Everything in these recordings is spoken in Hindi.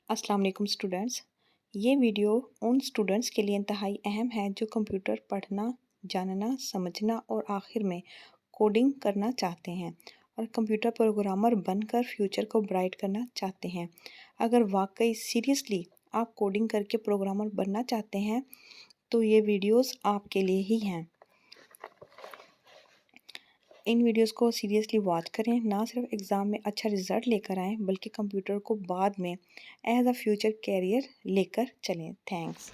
अस्सलाम वालेकुम स्टूडेंट्स। ये वीडियो उन स्टूडेंट्स के लिए इंतहाई अहम है जो कंप्यूटर पढ़ना, जानना, समझना और आखिर में कोडिंग करना चाहते हैं और कंप्यूटर प्रोग्रामर बनकर फ्यूचर को ब्राइट करना चाहते हैं। अगर वाकई सीरियसली आप कोडिंग करके प्रोग्रामर बनना चाहते हैं तो ये वीडियोस आपके लिए ही हैं। इन वीडियोस को सीरियसली वॉच करें, ना सिर्फ एग्ज़ाम में अच्छा रिजल्ट लेकर आएँ बल्कि कंप्यूटर को बाद में एज अ फ्यूचर कैरियर लेकर चलें। थैंक्स।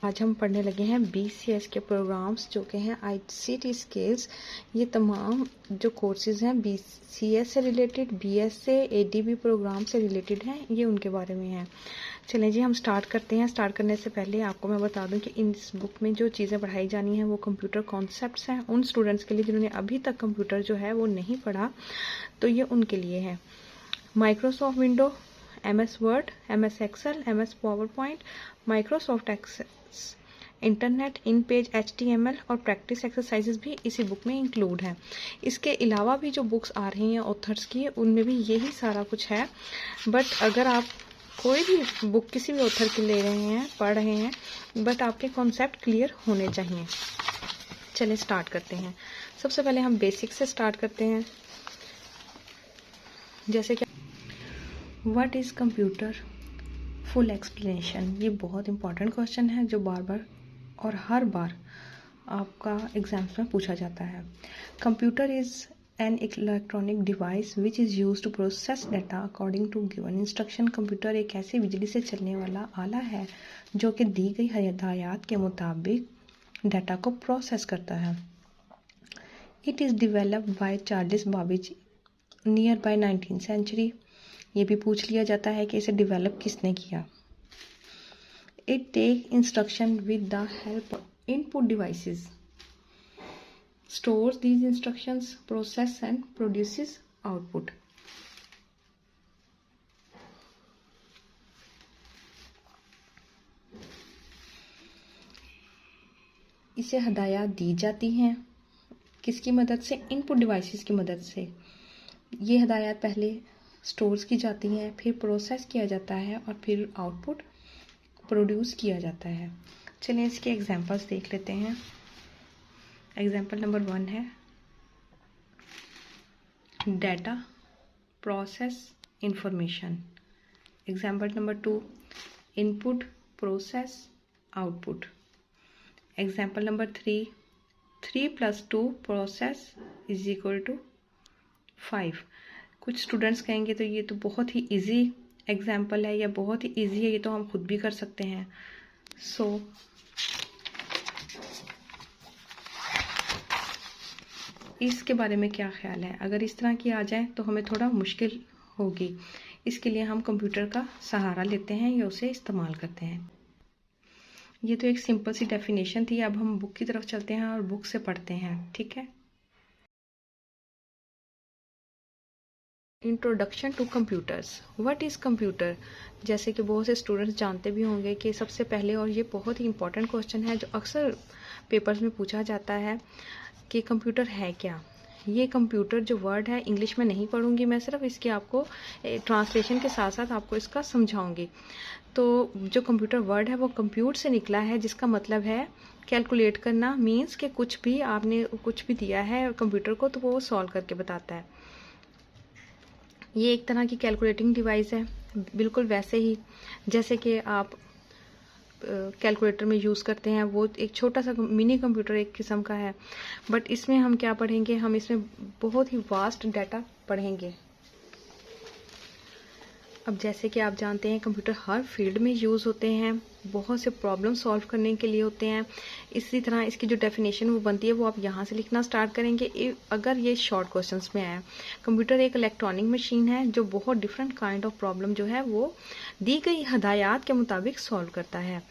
आज हम पढ़ने लगे हैं BCS के प्रोग्राम्स जो कि हैं ICT स्किल्स। ये तमाम जो कोर्सेज़ हैं BCS से रिलेटेड, BS से, ADB प्रोग्राम से रिलेटेड हैं, ये उनके बारे में हैं। चलें जी, हम स्टार्ट करते हैं। स्टार्ट करने से पहले आपको मैं बता दूं कि इस बुक में जो चीज़ें पढ़ाई जानी हैं वो कंप्यूटर कॉन्सेप्ट्स हैं। उन स्टूडेंट्स के लिए जिन्होंने अभी तक कंप्यूटर जो है वो नहीं पढ़ा, तो ये उनके लिए है। Microsoft Window, MS Word, MS Excel, MS PowerPoint, Microsoft Access, internet, in page HTML और प्रैक्टिस एक्सरसाइजेस भी इसी बुक में इंक्लूड है। इसके अलावा भी जो बुक्स आ रही हैं ऑथर्स की, उनमें भी यही सारा कुछ है। बट अगर आप कोई भी बुक किसी भी ऑथर की ले रहे हैं, पढ़ रहे हैं, बट आपके कॉन्सेप्ट क्लियर होने चाहिए। चलिए स्टार्ट करते हैं। सबसे पहले हम बेसिक से स्टार्ट करते हैं। जैसे कि what is computer, full explanation. ये बहुत इंपॉर्टेंट क्वेश्चन है जो बार बार और हर बार आपका एग्जाम्स में पूछा जाता है। Computer is an electronic device which is use to process data according to given instruction. Computer एक ऐसी बिजली से चलने वाला आला है जो कि दी गई हिदायत के मुताबिक डाटा को प्रोसेस करता है। It is developed by Charles Babbage near by 19th century. ये भी पूछ लिया जाता है कि इसे डिवेलप किसने किया। It take instruction with the help of input devices, stores these instructions, process and produces output. इसे हदायत दी जाती हैं किसकी मदद से? इनपुट डिवाइसेस की मदद से। ये हदायत पहले स्टोर्स की जाती हैं, फिर प्रोसेस किया जाता है और फिर आउटपुट प्रोड्यूस किया जाता है। चलिए इसके एग्जांपल्स देख लेते हैं। एग्जांपल नंबर 1 है data, process, information. Example number 2 input, process, output. Example number 3 3 + 2 process is equal to 5। कुछ स्टूडेंट्स कहेंगे तो ये तो बहुत ही इजी एग्जांपल है या बहुत ही इजी है, ये तो हम खुद भी कर सकते हैं। सो इसके बारे में क्या ख्याल है? अगर इस तरह की आ जाए तो हमें थोड़ा मुश्किल होगी। इसके लिए हम कंप्यूटर का सहारा लेते हैं या उसे इस्तेमाल करते हैं। ये तो एक सिंपल सी डेफिनेशन थी। अब हम बुक की तरफ चलते हैं और बुक से पढ़ते हैं, ठीक है। Introduction to computers. What is computer? जैसे कि बहुत से स्टूडेंट्स जानते भी होंगे कि सबसे पहले, और ये बहुत ही इंपॉर्टेंट क्वेश्चन है जो अक्सर पेपर्स में पूछा जाता है कि कंप्यूटर है क्या। ये कंप्यूटर जो वर्ड है इंग्लिश में नहीं पढ़ूंगी मैं, सिर्फ इसकी आपको ट्रांसलेशन के साथ साथ आपको इसका समझाऊंगी। तो जो कंप्यूटर वर्ड है वो कंप्यूट से निकला है, जिसका मतलब है कैलकुलेट करना। मीन्स कि कुछ भी आपने कुछ भी दिया है कंप्यूटर को तो वो सॉल्व करके बताता है। ये एक तरह की कैलकुलेटिंग डिवाइस है, बिल्कुल वैसे ही जैसे कि आप कैलकुलेटर में यूज़ करते हैं। वो एक छोटा सा मिनी कंप्यूटर एक किस्म का है। बट इसमें हम क्या पढ़ेंगे? हम इसमें बहुत ही वास्ट डाटा पढ़ेंगे। अब जैसे कि आप जानते हैं कंप्यूटर हर फील्ड में यूज़ होते हैं, बहुत से प्रॉब्लम सॉल्व करने के लिए होते हैं। इसी तरह इसकी जो डेफिनेशन वो बनती है वो आप यहाँ से लिखना स्टार्ट करेंगे अगर ये शॉर्ट क्वेश्चंस में आए। कंप्यूटर एक इलेक्ट्रॉनिक मशीन है जो बहुत डिफरेंट काइंड ऑफ प्रॉब्लम जो है वो दी गई हदायत के मुताबिक सॉल्व करता है।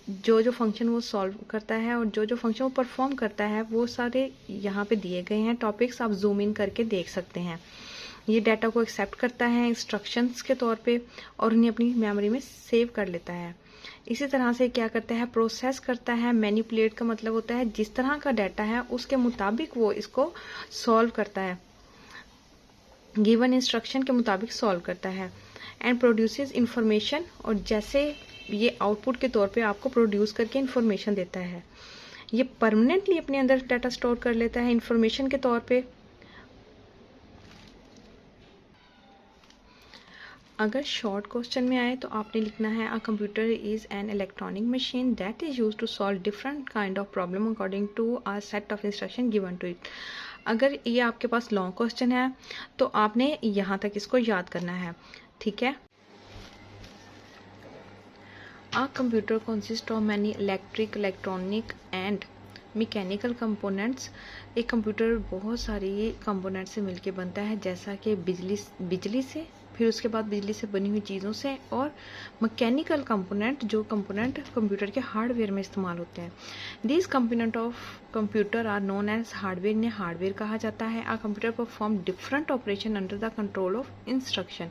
जो जो फंक्शन वो सॉल्व करता है और जो जो फंक्शन वो परफॉर्म करता है वो सारे यहाँ पे दिए गए हैं टॉपिक्स, आप जूम इन करके देख सकते हैं। ये डाटा को एक्सेप्ट करता है इंस्ट्रक्शंस के तौर पे और उन्हें अपनी मेमोरी में सेव कर लेता है। इसी तरह से क्या करता है? प्रोसेस करता है। मैनिपुलेट का मतलब होता है जिस तरह का डाटा है उसके मुताबिक वो इसको सॉल्व करता है, गिवन इंस्ट्रक्शन के मुताबिक सॉल्व करता है। एंड प्रोड्यूसेस इंफॉर्मेशन, और जैसे ये आउटपुट के तौर पे आपको प्रोड्यूस करके इंफॉर्मेशन देता है। ये परमानेंटली अपने अंदर डाटा स्टोर कर लेता है इंफॉर्मेशन के तौर पे। अगर शॉर्ट क्वेश्चन में आए तो आपने लिखना है a computer is an electronic machine that is use to solve different kind of problem according to a set of instruction given to it. अगर ये आपके पास लॉन्ग क्वेश्चन है तो आपने यहाँ तक इसको याद करना है, ठीक है। A computer consist of many electric, electronic and mechanical components. एक कंप्यूटर बहुत सारी कंपोनेंट से मिलके बनता है, जैसा कि बिजली से, फिर उसके बाद बिजली से बनी हुई चीज़ों से, और मैकेनिकल कंपोनेंट जो कंपोनेंट कंप्यूटर के हार्डवेयर में इस्तेमाल होते हैं। This component of computer are known as hardware, इन्हें हार्डवेयर कहा जाता है। A computer perform different operation under the control of instruction.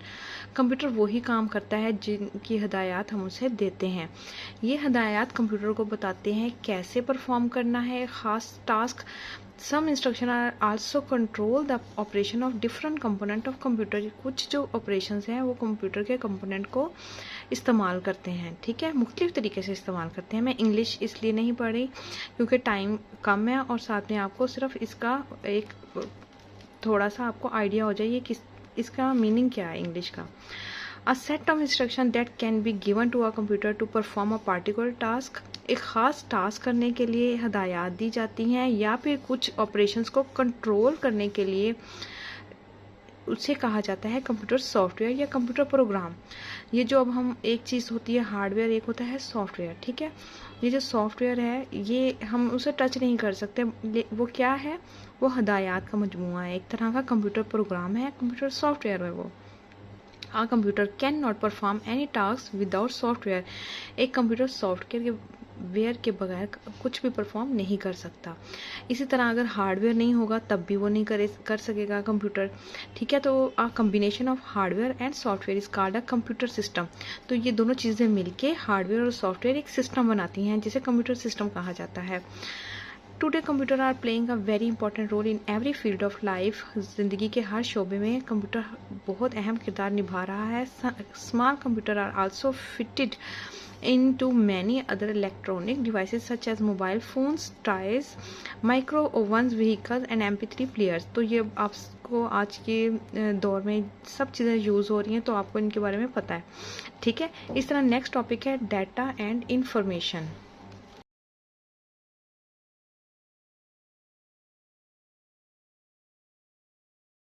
Computer वही काम करता है जिनकी हदायत हम उसे देते हैं। ये हदायत कंप्यूटर को बताते हैं कैसे परफॉर्म करना है खास task. Some instruction are also control the operation of different component of computer। कुछ जो operations हैं वो कंप्यूटर के component को इस्तेमाल करते हैं, ठीक है, मुख्तलिफ तरीके से इस्तेमाल करते हैं। मैं इंग्लिश इसलिए नहीं पढ़ी क्योंकि टाइम कम है, और साथ में आपको सिर्फ इसका एक थोड़ा सा आपको आइडिया हो जाए कि इसका मीनिंग क्या है इंग्लिश का। A set of instruction that can be given to a computer to perform a particular task। एक ख़ास टास्क करने के लिए हदायत दी जाती हैं, या फिर कुछ ऑपरेशंस को कंट्रोल करने के लिए उसे कहा जाता है कंप्यूटर सॉफ्टवेयर या कंप्यूटर प्रोग्राम। ये जो अब हम एक चीज़ होती है हार्डवेयर, एक होता है सॉफ्टवेयर, ठीक है। ये जो सॉफ्टवेयर है ये हम उसे टच नहीं कर सकते, वो क्या है, वो हदायत का मजमूआ है, एक तरह का कंप्यूटर प्रोग्राम है, कंप्यूटर सॉफ्टवेयर है वो। A computer cannot perform any task without software। एक कंप्यूटर सॉफ्टवेयर के बगैर कुछ भी परफॉर्म नहीं कर सकता। इसी तरह अगर हार्डवेयर नहीं होगा तब भी वो नहीं कर सकेगा कंप्यूटर, ठीक है। तो अ combination of hardware and software is called a computer system. तो ये दोनों चीज़ें मिलके हार्डवेयर और सॉफ्टवेयर एक सिस्टम बनाती हैं, जिसे कंप्यूटर सिस्टम कहा जाता है। Today computer are playing a very important role in every field of life. ज़िंदगी के हर शोबे में कंप्यूटर बहुत अहम किरदार निभा रहा है। Small computer are also fitted into many other electronic devices such as mobile phones, toys, micro ovens, vehicles and MP3 players। तो ये आपको आज के दौर में सब चीज़ें यूज़ हो रही हैं, तो आपको इनके बारे में पता है, ठीक है। इस तरह नेक्स्ट टॉपिक है डाटा एंड इंफॉर्मेशन।